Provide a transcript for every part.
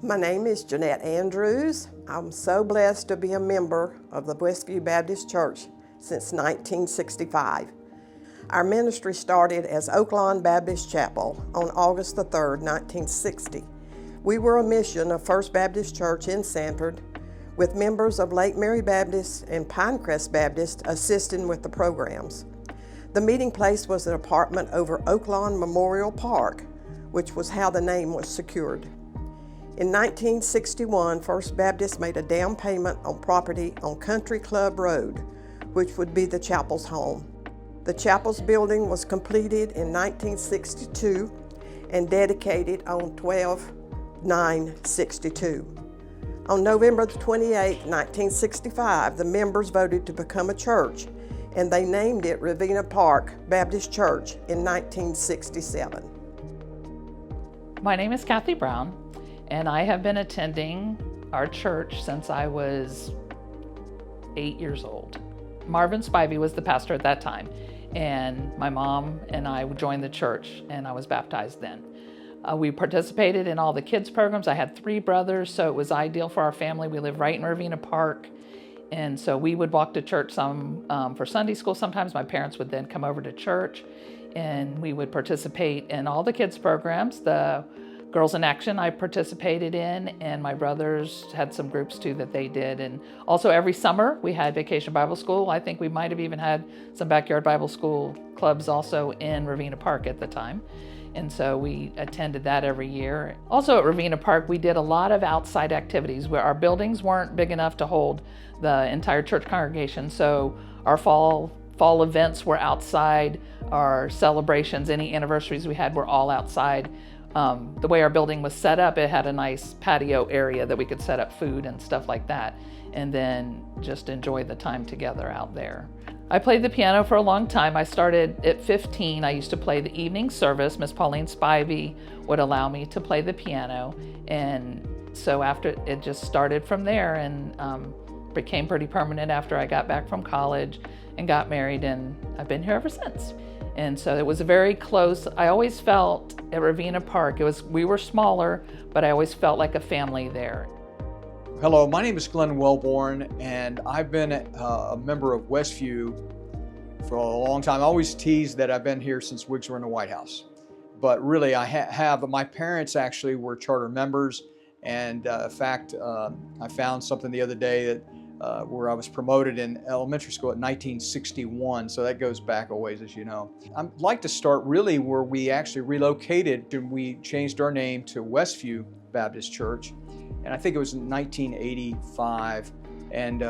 My name is Jeanette Andrews. I'm so blessed to be a member of the Westview Baptist Church since 1965. Our ministry started as Oaklawn Baptist Chapel on August the 3rd, 1960. We were a mission of First Baptist Church in Sanford, with members of Lake Mary Baptist and Pinecrest Baptist assisting with the programs. The meeting place was an apartment over Oaklawn Memorial Park, which was how the name was secured. In 1961, First Baptist made a down payment on property on Country Club Road, which would be the chapel's home. The chapel's building was completed in 1962 and dedicated on 12/9/62. On November 28, 1965, the members voted to become a church, and they named it Ravenna Park Baptist Church in 1967. My name is Kathy Brown, and I have been attending our church since I was 8 years old. Marvin Spivey was the pastor at that time, and my mom and I joined the church, and I was baptized then. We participated in all the kids programs. I had 3 brothers, so it was ideal for our family. We live right in Ravenna Park, and so we would walk to church for Sunday school. Sometimes my parents would then come over to church, and we would participate in all the kids programs. The Girls in Action I participated in, and my brothers had some groups too that they did. And also every summer we had Vacation Bible School. I think we might have even had some backyard Bible school clubs also in Ravenna Park at the time. And so we attended that every year. Also at Ravenna Park, we did a lot of outside activities where our buildings weren't big enough to hold the entire church congregation. So our fall events were outside, our celebrations, any anniversaries we had were all outside. The way our building was set up, it had a nice patio area that we could set up food and stuff like that, and then just enjoy the time together out there. I played the piano for a long time. I started at 15. I used to play the evening service. Miss Pauline Spivey would allow me to play the piano, and so after it just started from there, and became pretty permanent after I got back from college and got married, and I've been here ever since. And so it was a very close. I always felt at Ravenna Park, we were smaller, but I always felt like a family there. Hello, my name is Glenn Wellborn, and I've been a member of Westview for a long time. I always tease that I've been here since Whigs were in the White House, but really I have. My parents actually were charter members, and in fact, I found something the other day that where I was promoted in elementary school in 1961, so that goes back a ways, as you know. I'd like to start really where we actually relocated, and we changed our name to Westview Baptist Church, and I think it was in 1985, and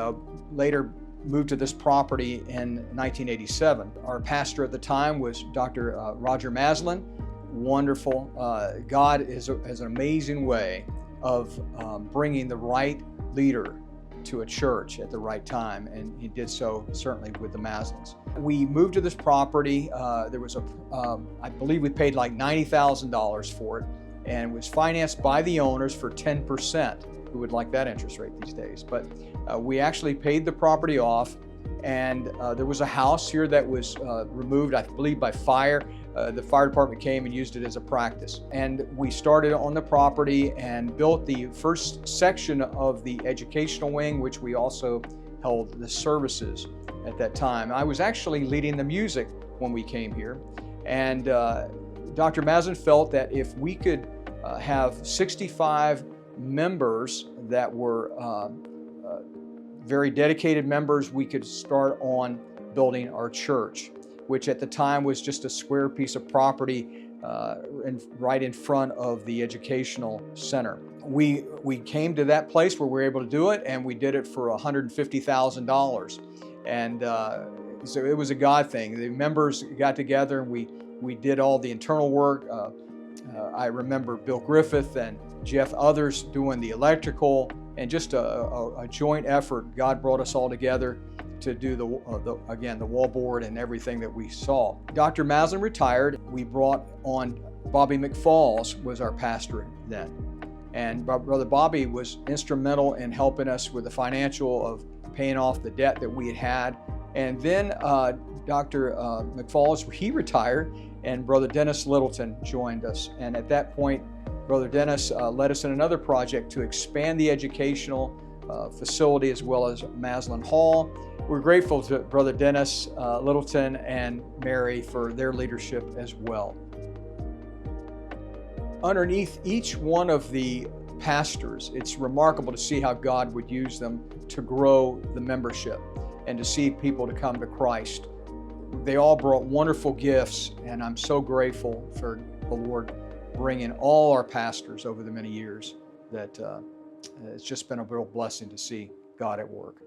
later moved to this property in 1987. Our pastor at the time was Dr. Roger Maslin. Wonderful. God has an amazing way of bringing the right leader to a church at the right time, and he did so certainly with the Maslins. We moved to this property. There was I believe we paid like $90,000 for it, and it was financed by the owners for 10%. Who would like that interest rate these days? But we actually paid the property off, and there was a house here that was removed, I believe, by fire. The fire department came and used it as a practice. And we started on the property and built the first section of the educational wing, which we also held the services at that time. I was actually leading the music when we came here. And Dr. Maslin felt that if we could have 65 members that were very dedicated members, we could start on building our church, which at the time was just a square piece of property right in front of the educational center. We came to that place where we were able to do it, and we did it for $150,000. And so it was a God thing. The members got together, and we did all the internal work. I remember Bill Griffith and Jeff others doing the electrical, and just a joint effort. God brought us all together to do the wallboard and everything that we saw. Dr. Maslin retired. We brought on Bobby McFalls was our pastor then. And Brother Bobby was instrumental in helping us with the financial of paying off the debt that we had had. And then Dr. McFalls, he retired, and Brother Dennis Littleton joined us. And at that point, Brother Dennis led us in another project to expand the educational facility as well as Maslin Hall. We're grateful to Brother Dennis Littleton and Mary for their leadership as well. Underneath each one of the pastors, it's remarkable to see how God would use them to grow the membership and to see people to come to Christ. They all brought wonderful gifts, and I'm so grateful for the Lord bringing all our pastors over the many years that it's just been a real blessing to see God at work.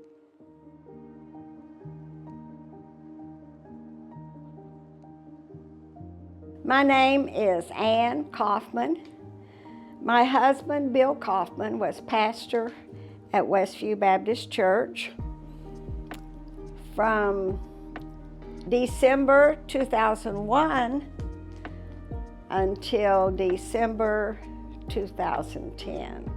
My name is Ann Kaufman. My husband, Bill Kaufman, was pastor at Westview Baptist Church from December 2001 until December 2010.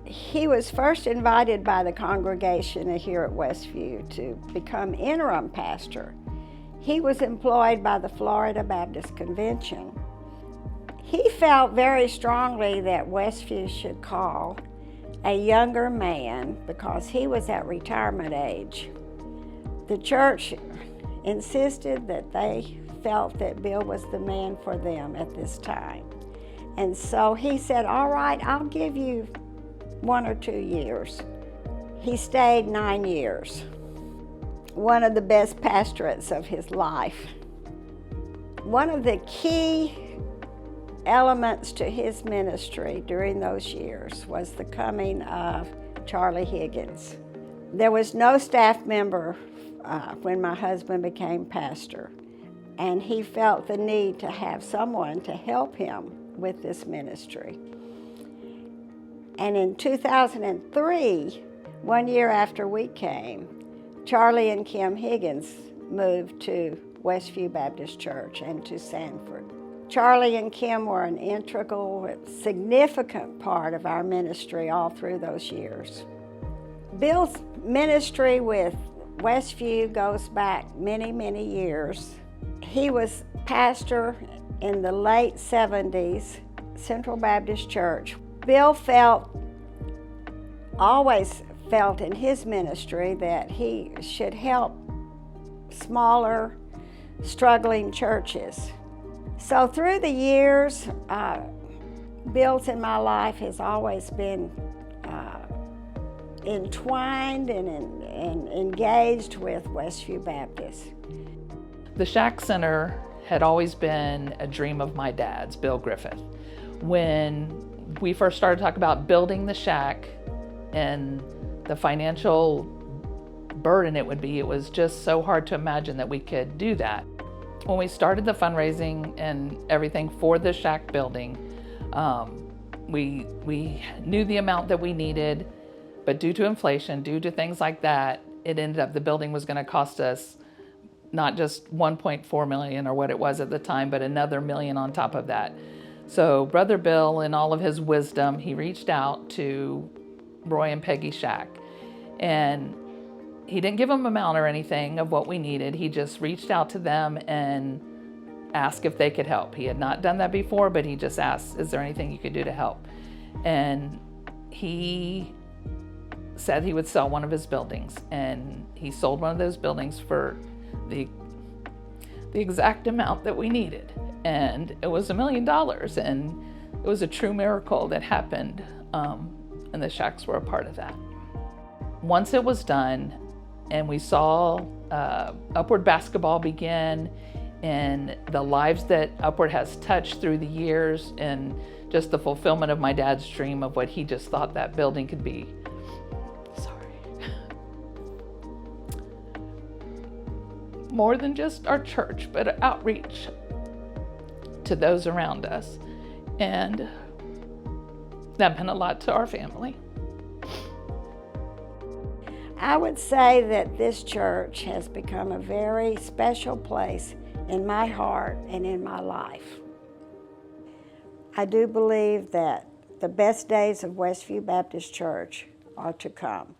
He was first invited by the congregation here at Westview to become interim pastor. He was employed by the Florida Baptist Convention. He felt very strongly that Westview should call a younger man because he was at retirement age. The church insisted that they felt that Bill was the man for them at this time. And so he said, all right, I'll give you 1 or 2 years. He stayed 9 years. One of the best pastorates of his life. One of the key elements to his ministry during those years was the coming of Charlie Higgins. There was no staff member when my husband became pastor, and he felt the need to have someone to help him with this ministry. And in 2003, 1 year after we came, Charlie and Kim Higgins moved to Westview Baptist Church and to Sanford. Charlie and Kim were an integral, significant part of our ministry all through those years. Bill's ministry with Westview goes back many, many years. He was pastor in the late 70s, Central Baptist Church. Bill always felt in his ministry that he should help smaller, struggling churches. So through the years, Bill's in my life has always been entwined and engaged with Westview Baptist. The Shack Center had always been a dream of my dad's, Bill Griffith. When we first started talking about building the shack and the financial burden it would be, it was just so hard to imagine that we could do that. When we started the fundraising and everything for the shack building, we knew the amount that we needed, but due to inflation, due to things like that, it ended up the building was going to cost us not just $1.4 million or what it was at the time, but another $1 million on top of that. So Brother Bill, in all of his wisdom, he reached out to Roy and Peggy Shack, and he didn't give them an amount or anything of what we needed. He just reached out to them and asked if they could help. He had not done that before, but he just asked, is there anything you could do to help? And he said he would sell one of his buildings, and he sold one of those buildings for the exact amount that we needed, and it was $1 million, and it was a true miracle that happened, and the Shacks were a part of that. Once it was done, and we saw Upward basketball begin, and the lives that Upward has touched through the years, and just the fulfillment of my dad's dream of what he just thought that building could be. More than just our church, but outreach to those around us. And that meant a lot to our family. I would say that this church has become a very special place in my heart and in my life. I do believe that the best days of Westview Baptist Church are to come.